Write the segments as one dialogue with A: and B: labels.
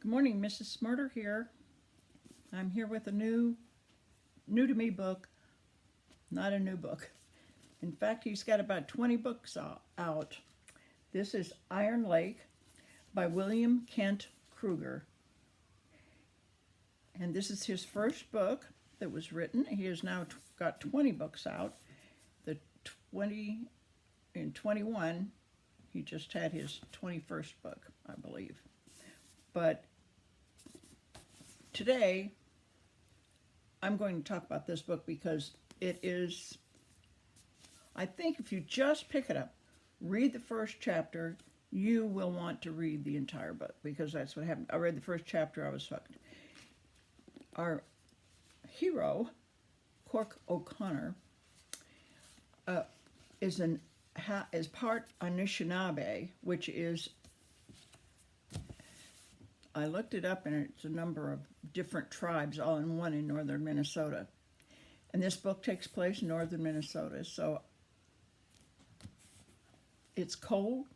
A: Good morning, Mrs. Smarter here. I'm here with a new to me book, not a new book. In fact, he's got about 20 books out. This is Iron Lake by William Kent Kruger. And this is his first book that was written. He has now got 20 books out. The 20 in 21, he just had his 21st book, I believe. But today, I'm going to talk about this book because it is, I think if you just pick it up, read the first chapter, you will want to read the entire book because that's what happened. I read the first chapter, I was hooked. Our hero, Cork O'Connor, is part Anishinaabe, which is, I looked it up, and it's a number of different tribes all in one in northern Minnesota. And this book takes place in northern Minnesota, so it's cold.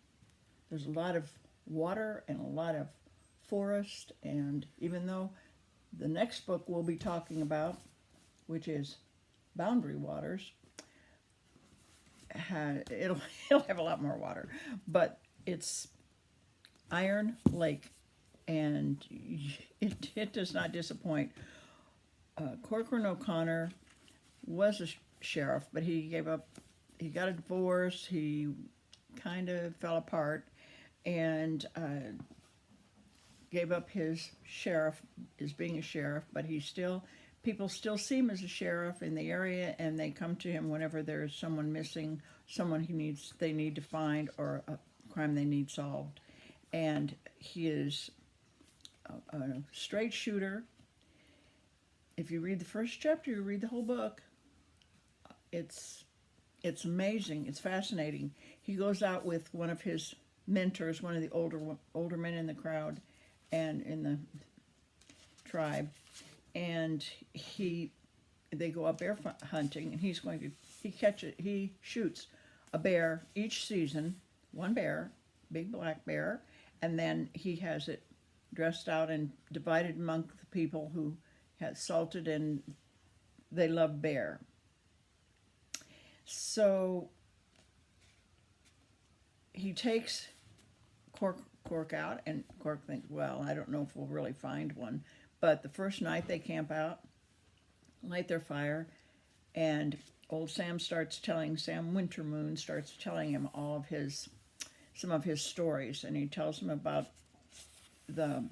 A: There's a lot of water and a lot of forest, and even though the next book we'll be talking about, which is Boundary Waters, it'll have a lot more water, but it's Iron Lake, and it does not disappoint. Cork O'Connor was a sheriff, but he gave up. He got a divorce. He kind of fell apart, and gave up his being a sheriff. But people still see him as a sheriff in the area, and they come to him whenever there's someone missing, someone they need to find, or a crime they need solved. And he is a straight shooter. If you read the first chapter, you read the whole book. It's amazing. It's fascinating. He goes out with one of his mentors, one of the older men in the crowd and in the tribe, and they go up bear hunting, and he shoots a bear each season, one bear, big black bear, and then he has it dressed out and divided among the people who had salted and they love bear. So he takes Cork out, and Cork thinks, well, I don't know if we'll really find one. But the first night they camp out, light their fire, and old Sam Wintermoon starts telling him some of his stories, and he tells him about the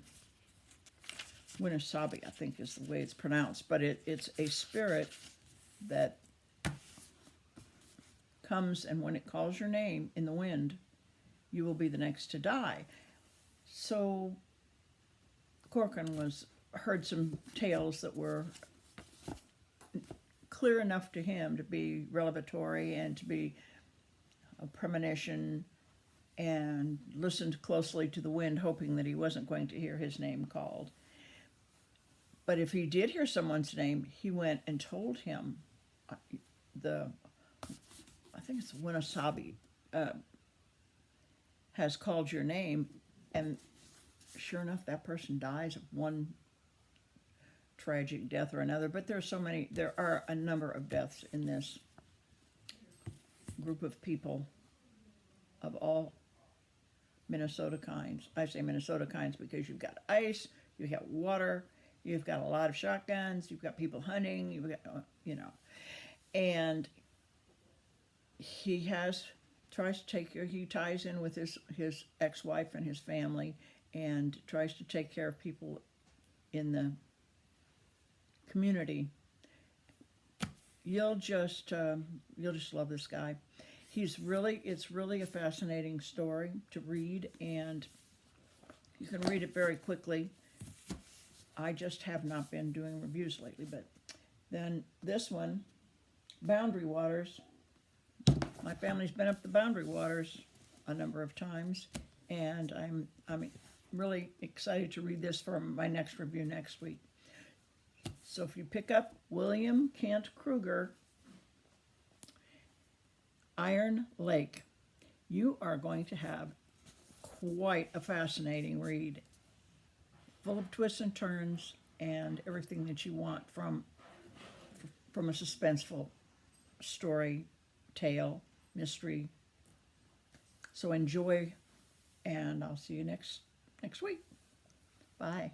A: Anishinaabe, I think is the way it's pronounced, but it's a spirit that comes, and when it calls your name in the wind, you will be the next to die. So Corcoran heard some tales that were clear enough to him to be revelatory and to be a premonition, and listened closely to the wind, hoping that he wasn't going to hear his name called. But if he did hear someone's name, he went and told him, I think it's Anishinaabe, has called your name, and sure enough, that person dies of one tragic death or another. But there are a number of deaths in this group of people of all Minnesota kinds. I say Minnesota kinds because you've got ice, you've got water, you've got a lot of shotguns, you've got people hunting, you've got, and he ties in with his ex-wife and his family, and tries to take care of people in the community. You'll just love this guy. It's really a fascinating story to read, and you can read it very quickly. I just have not been doing reviews lately, but then this one, Boundary Waters. My family's been up the Boundary Waters a number of times, and I'm really excited to read this for my next review next week. So if you pick up William Kent Kruger, Iron Lake, you are going to have quite a fascinating read. full of twists and turns and everything that you want from a suspenseful story, tale, mystery. So enjoy, and I'll see you next week. Bye.